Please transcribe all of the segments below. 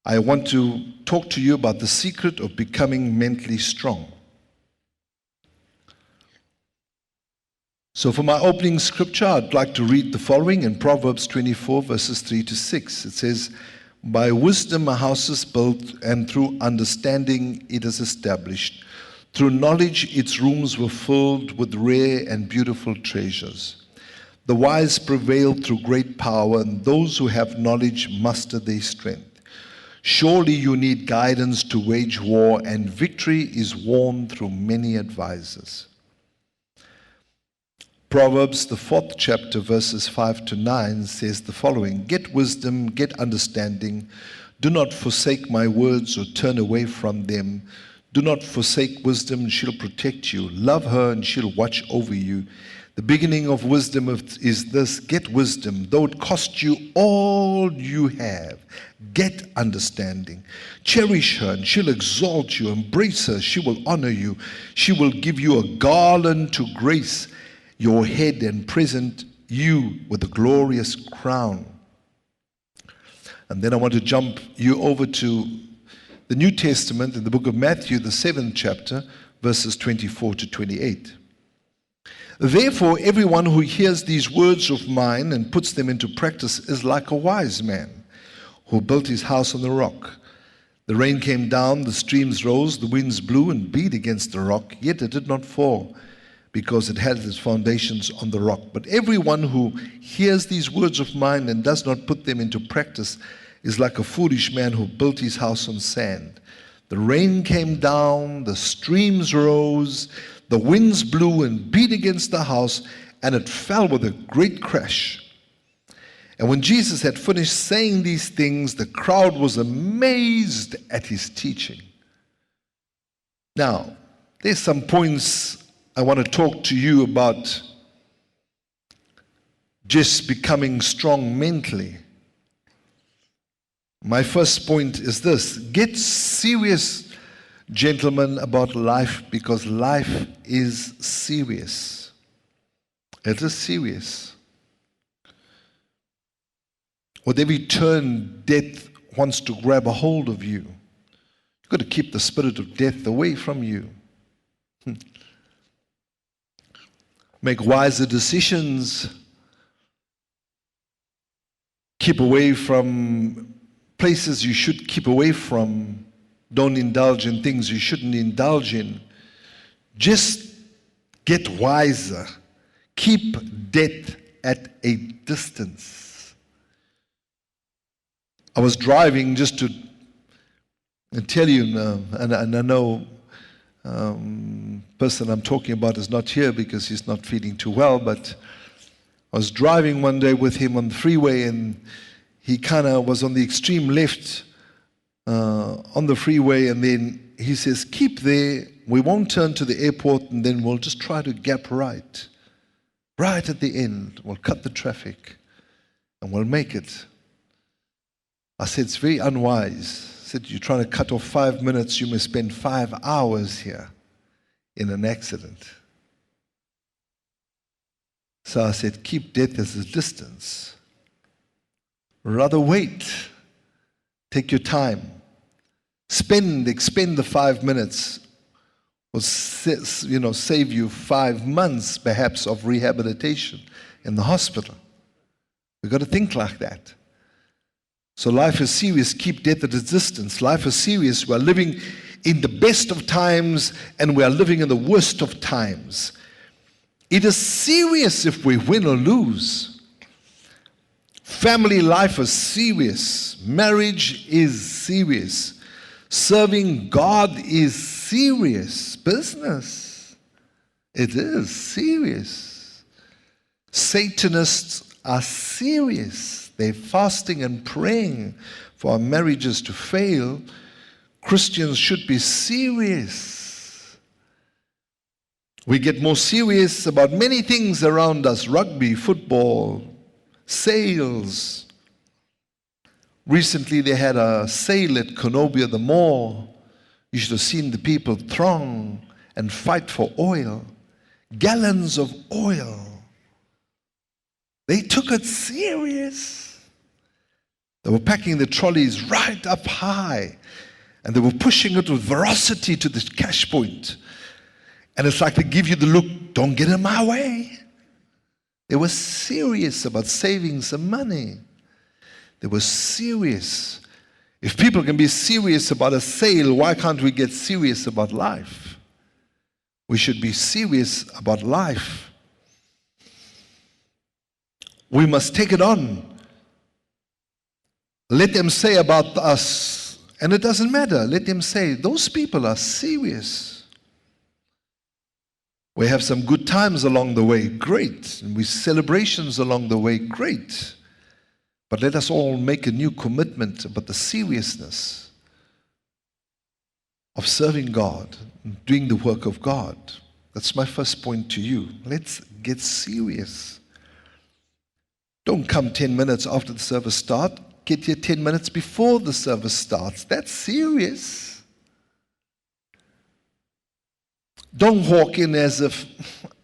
I want to talk to you about the secret of becoming mentally strong. So for my opening scripture, I'd like to read the following in Proverbs 24, verses 3 to 6. It says, "By wisdom a house is built, and through understanding it is established. Through knowledge its rooms were filled with rare and beautiful treasures. The wise prevail through great power, and those who have knowledge muster their strength. Surely you need guidance to wage war, and victory is won through many advisors." Proverbs, the 4th chapter, verses 5 to 9 says the following, "Get wisdom, get understanding. Do not forsake my words or turn away from them. Do not forsake wisdom, and she'll protect you. Love her, and she'll watch over you. The beginning of wisdom is this: get wisdom, though it cost you all you have. Get understanding. Cherish her, and she'll exalt you. Embrace her, she will honor you. She will give you a garland to grace your head and present you with a glorious crown." And then I want to jump you over to the New Testament in the book of Matthew, the 7th chapter, verses 24 to 28. "Therefore, everyone who hears these words of mine and puts them into practice is like a wise man who built his house on the rock. The rain came down, the streams rose, the winds blew and beat against the rock, yet it did not fall, because it had its foundations on the rock. But everyone who hears these words of mine and does not put them into practice is like a foolish man who built his house on sand. The rain came down, the streams rose, the winds blew and beat against the house, and it fell with a great crash. And when Jesus had finished saying these things, the crowd was amazed at his teaching." Now, there's some points I want to talk to you about just becoming strong mentally. My first point is this: get serious, gentlemen, about life, because life is serious. It is serious. With every turn, death wants to grab a hold of you. You've got to keep the spirit of death away from you. Make wiser decisions. Keep away from places you should keep away from. Don't indulge in things you shouldn't indulge in. Just get wiser. Keep death at a distance. I was driving just to tell you, and I know person I'm talking about is not here because he's not feeling too well, but I was driving one day with him on the freeway, and he kind of was on the extreme left on the freeway, and then he says, "Keep there, we won't turn to the airport, and then we'll just try to gap right at the end. We'll cut the traffic and we'll make it." I said, "It's very unwise." I said, "You're trying to cut off 5 minutes, you may spend 5 hours here in an accident." So I said, keep death as a distance. Rather wait. Take your time. Expend the 5 minutes. Will save you 5 months perhaps of rehabilitation in the hospital. We've got to think like that. So life is serious. Keep death at a distance. Life is serious. We are living in the best of times, and we are living in the worst of times. It is serious if we win or lose. Family life is serious. Marriage is serious. Serving God is serious business. It is serious. Satanists are serious. They're fasting and praying for our marriages to fail. Christians should be serious. We get more serious about many things around us: rugby, football, sales. Recently they had a sale at Conobia, the mall. You should have seen the people throng and fight for oil. Gallons of oil. They took it serious. They were packing the trolleys right up high, and they were pushing it with ferocity to the cash point. And it's like they give you the look, don't get in my way. They were serious about saving some money. They were serious. If people can be serious about a sale, why can't we get serious about life? We should be serious about life. We must take it on. Let them say about us, and it doesn't matter, let them say, those people are serious. We have some good times along the way, great. And we celebrations along the way, great. But let us all make a new commitment about the seriousness of serving God, and doing the work of God. That's my first point to you. Let's get serious. Don't come 10 minutes after the service starts. Get here 10 minutes before the service starts. That's serious. Don't walk in as if,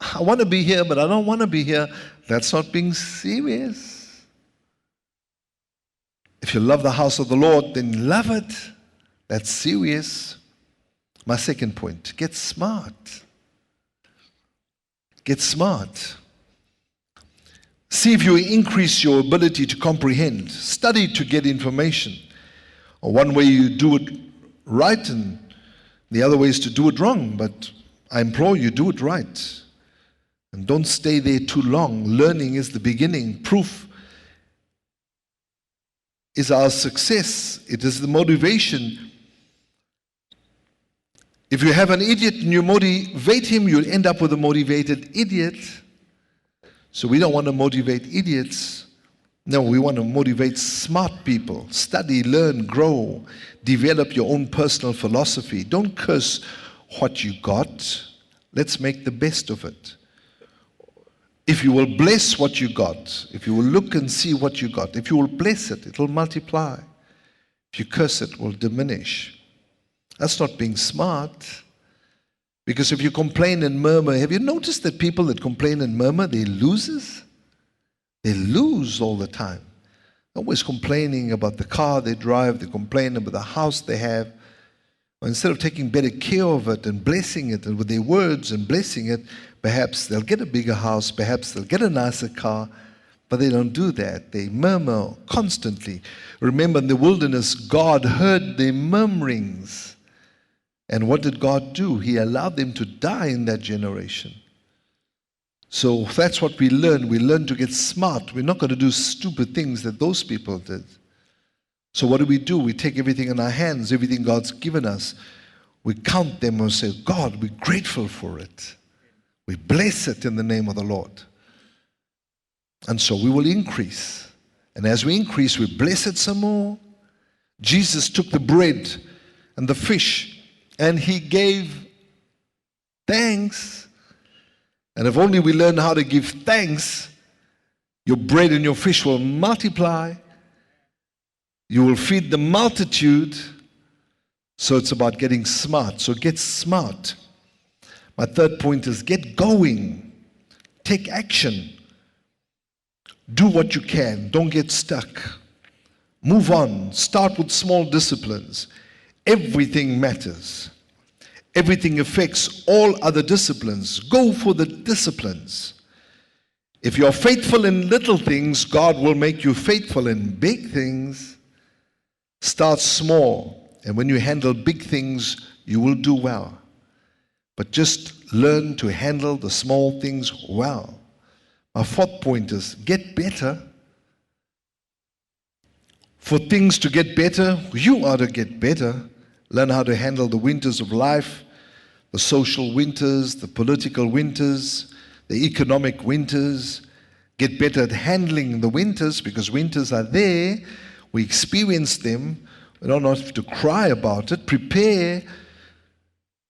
I want to be here, but I don't want to be here. That's not being serious. If you love the house of the Lord, then love it. That's serious. My second point, get smart. Get smart. See if you increase your ability to comprehend. Study to get information. Or one way you do it right, and the other way is to do it wrong. But I implore you, do it right. And don't stay there too long. Learning is the beginning. Proof is our success. It is the motivation. If you have an idiot and you motivate him, you'll end up with a motivated idiot. So we don't want to motivate idiots. No, we want to motivate smart people. Study, learn, grow. Develop your own personal philosophy. Don't curse what you got. Let's make the best of it. If you will bless what you got, if you will look and see what you got, if you will bless it, it will multiply. If you curse it, it will diminish. That's not being smart. Because if you complain and murmur, have you noticed that people that complain and murmur, they're losers? They lose all the time. Always complaining about the car they drive, they complain about the house they have. Or instead of taking better care of it and blessing it and with their words and blessing it, perhaps they'll get a bigger house, perhaps they'll get a nicer car, but they don't do that. They murmur constantly. Remember, in the wilderness, God heard their murmurings. And what did God do? He allowed them to die in that generation. So that's what we learn. We learn to get smart. We're not going to do stupid things that those people did. So what do? We take everything in our hands, everything God's given us. We count them and say, God, we're grateful for it. We bless it in the name of the Lord. And so we will increase. And as we increase, we bless it some more. Jesus took the bread and the fish, and he gave thanks. And if only we learn how to give thanks, your bread and your fish will multiply. You will feed the multitude. So it's about getting smart. So get smart. My third point is get going. Take action. Do what you can. Don't get stuck. Move on. Start with small disciplines. Everything matters. Everything affects all other disciplines. Go for the disciplines. If you're faithful in little things, God will make you faithful in big things. Start small, and when you handle big things, you will do well. But just learn to handle the small things well. My fourth point is get better. For things to get better, you ought to get better. Learn how to handle the winters of life, the social winters, the political winters, the economic winters. Get better at handling the winters, because winters are there. We experience them. We don't have to cry about it. Prepare.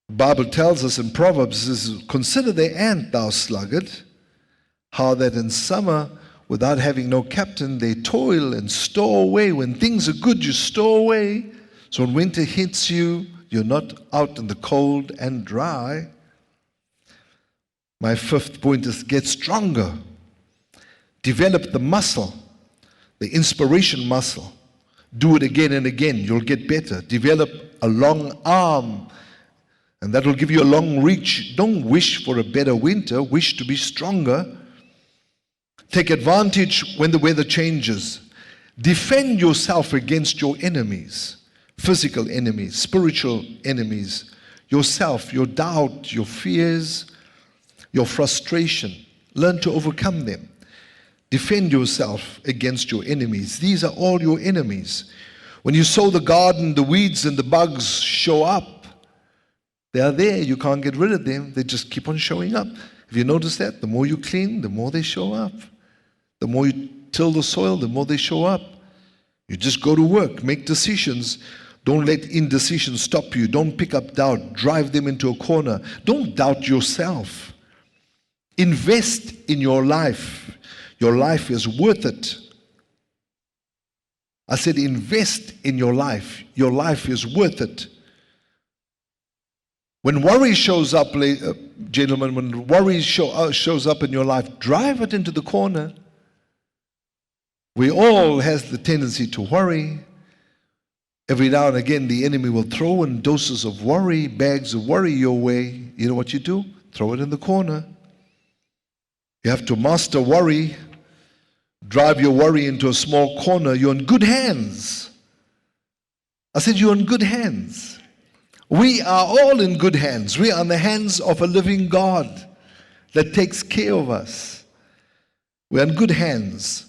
The Bible tells us in Proverbs, consider the ant, thou sluggard, how that in summer, without having no captain, they toil and store away. When things are good, you store away. So when winter hits you, you're not out in the cold and dry. My fifth point is get stronger. Develop the muscle, the inspiration muscle. Do it again and again. You'll get better. Develop a long arm, and that will give you a long reach. Don't wish for a better winter. Wish to be stronger. Take advantage when the weather changes. Defend yourself against your enemies, physical enemies, spiritual enemies, yourself, your doubt, your fears, your frustration. Learn to overcome them. Defend yourself against your enemies. These are all your enemies. When you sow the garden, the weeds and the bugs show up. They are there. You can't get rid of them. They just keep on showing up. Have you noticed that? The more you clean, the more they show up. The more you till the soil, the more they show up. You just go to work, make decisions. Don't let indecision stop you. Don't pick up doubt. Drive them into a corner. Don't doubt yourself. Invest in your life. Your life is worth it. I said invest in your life. Your life is worth it. When worry shows up, gentlemen, when worry shows up in your life, drive it into the corner. We all has the tendency to worry. Every now and again, the enemy will throw in doses of worry, bags of worry your way. You know what you do? Throw it in the corner. You have to master worry. Drive your worry into a small corner. You're in good hands. I said you're in good hands. We are all in good hands. We are in the hands of a living God that takes care of us. We're in good hands.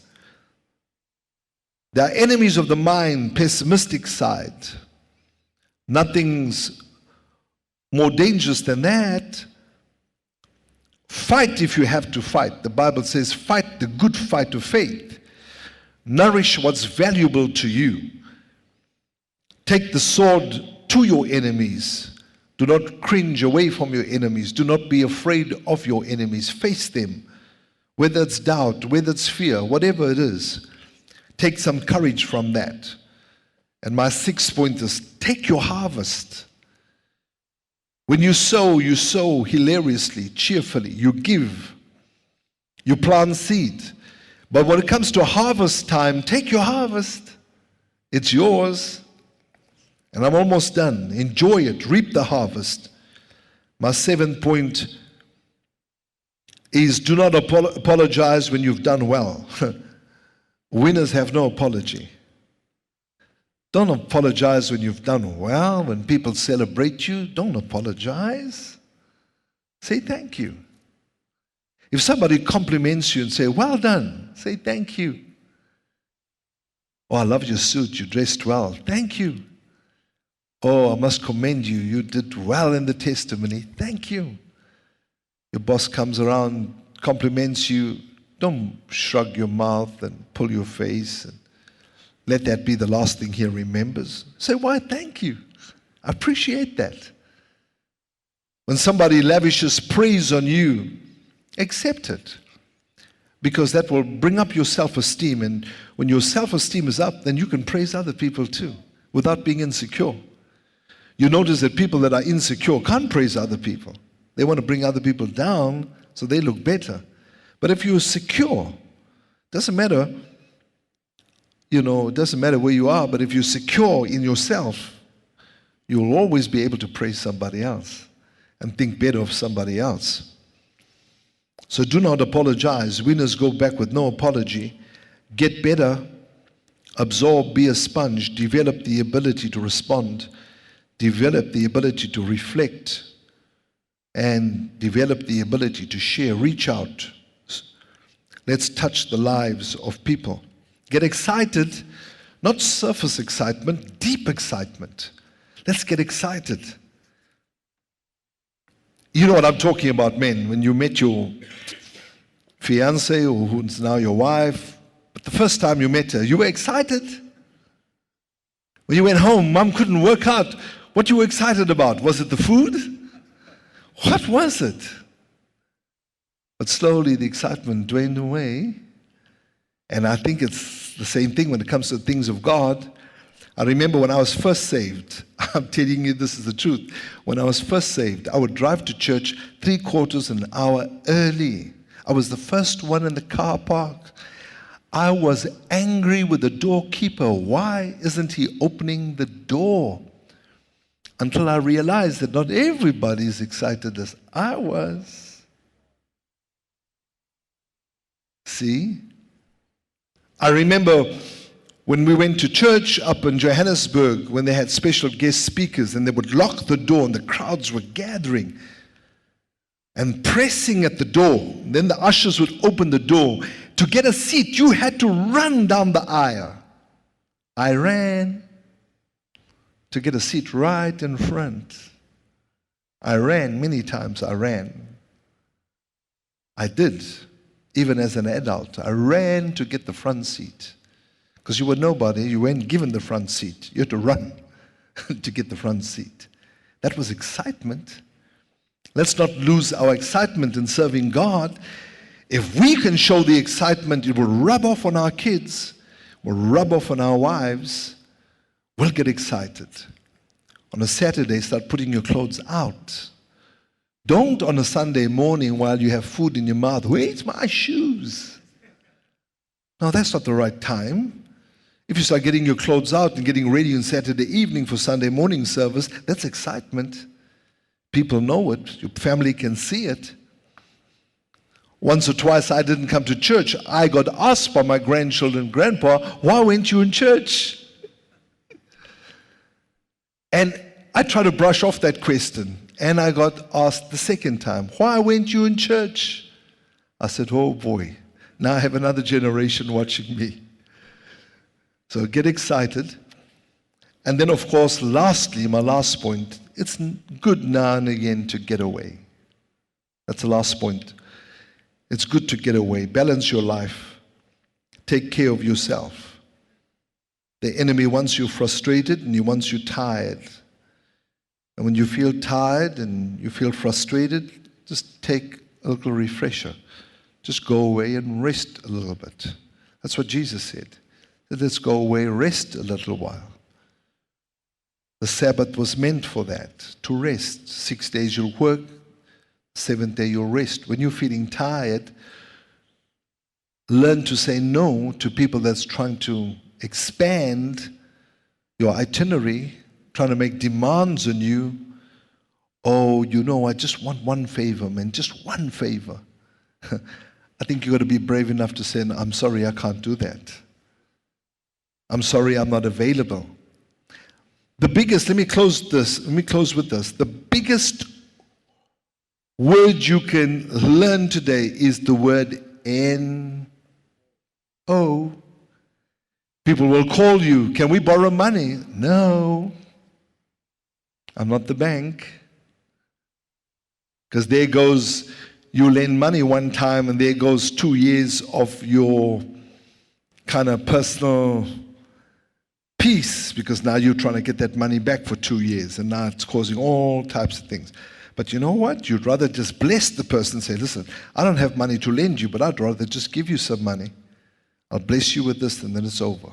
There are enemies of the mind, pessimistic side. Nothing's more dangerous than that. Fight if you have to fight. The Bible says, fight the good fight of faith. Nourish what's valuable to you. Take the sword to your enemies. Do not cringe away from your enemies. Do not be afraid of your enemies. Face them. Whether it's doubt, whether it's fear, whatever it is. Take some courage from that. And my sixth point is, take your harvest. When you sow hilariously, cheerfully. You give. You plant seed. But when it comes to harvest time, take your harvest. It's yours. And I'm almost done. Enjoy it. Reap the harvest. My seventh point is, do not apologize when you've done well. Winners have no apology. Don't apologize when you've done well. When people celebrate you, don't apologize. Say thank you. If somebody compliments you and say, well done, say thank you. Oh, I love your suit, you dressed well. Thank you. Oh, I must commend you, you did well in the testimony. Thank you. Your boss comes around, compliments you. Don't shrug your mouth and pull your face and let that be the last thing he remembers. Say, why, thank you. I appreciate that. When somebody lavishes praise on you, accept it. Because that will bring up your self-esteem. And when your self-esteem is up, then you can praise other people too, without being insecure. You notice that people that are insecure can't praise other people. They want to bring other people down so they look better. But if you're secure, doesn't matter, it doesn't matter where you are, but if you're secure in yourself, you'll always be able to praise somebody else and think better of somebody else. So do not apologize. Winners go back with no apology. Get better. Absorb, be a sponge. Develop the ability to respond. Develop the ability to reflect. And develop the ability to share. Reach out. Let's touch the lives of people. Get excited, not surface excitement, deep excitement. Let's get excited. You know what I'm talking about, men. When you met your fiancée, or who's now your wife, but the first time you met her, you were excited. When you went home, mom couldn't work out what you were excited about. Was it the food? What was it? But slowly the excitement waned away. And I think it's the same thing when it comes to things of God. I remember when I was first saved, I'm telling you this is the truth. When I was first saved, I would drive to church 3/4 an hour early. I was the first one in the car park. I was angry with the doorkeeper. Why isn't he opening the door? Until I realized that not everybody is excited as I was. See? I remember when we went to church up in Johannesburg, when they had special guest speakers and they would lock the door and the crowds were gathering and pressing at the door. Then the ushers would open the door. To get a seat, you had to run down the aisle. I ran to get a seat right in front. I ran many times. I did, even as an adult. I ran to get the front seat. Because you were nobody, you weren't given the front seat. You had to run to get the front seat. That was excitement. Let's not lose our excitement in serving God. If we can show the excitement, it will rub off on our kids, will rub off on our wives. We'll get excited. On a Saturday, start putting your clothes out. Don't on a Sunday morning while you have food in your mouth, where's my shoes? No, that's not the right time. If you start getting your clothes out and getting ready on Saturday evening for Sunday morning service, that's excitement. People know it. Your family can see it. Once or twice I didn't come to church. I got asked by my grandchildren, Grandpa, why weren't you in church? And I tried to brush off that question. And I got asked the second time, why weren't you in church? I said, oh boy, now I have another generation watching me. So get excited. And then, of course, lastly, my last point, it's good now and again to get away. That's the last point. It's good to get away. Balance your life. Take care of yourself. The enemy wants you frustrated and he wants you tired. And when you feel tired and you feel frustrated, just take a little refresher. Just go away and rest a little bit. That's what Jesus said. Let's go away, rest a little while. The Sabbath was meant for that, to rest. 6 days you'll work, 7th day you'll rest. When you're feeling tired, learn to say no to people that's trying to expand your itinerary, trying to make demands on you. Oh, you know, I just want one favor, man, just one favor. I think you've got to be brave enough to say, no, I'm sorry, I can't do that. I'm sorry, I'm not available. The biggest, let me close with this. The biggest word you can learn today is the word N-O. People will call you, can we borrow money? No. I'm not the bank. Because there goes, you lend money one time and there goes 2 years of your kind of personal peace, because now you're trying to get that money back for 2 years and now it's causing all types of things. But you know what? You'd rather just bless the person and say, listen, I don't have money to lend you, but I'd rather just give you some money. I'll bless you with this and then it's over.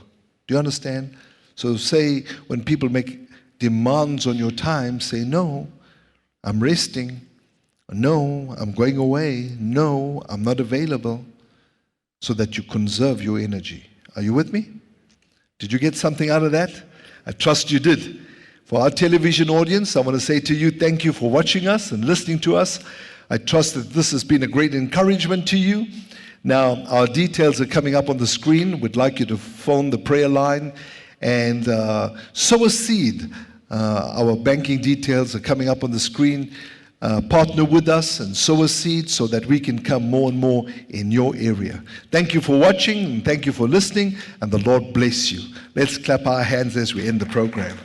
Do you understand? So say, when people make demands on your time, say, no, I'm resting. No, I'm going away. No, I'm not available, so that you conserve your energy. Are you with me? Did you get something out of that? I trust you did. For our television audience, I want to say to you, thank you for watching us and listening to us. I trust that this has been a great encouragement to you. Now, our details are coming up on the screen. We'd like you to phone the prayer line and sow a seed. Our banking details are coming up on the screen. Partner with us and sow a seed so that we can come more and more in your area. Thank you for watching and thank you for listening, and the Lord bless you. Let's clap our hands as we end the program.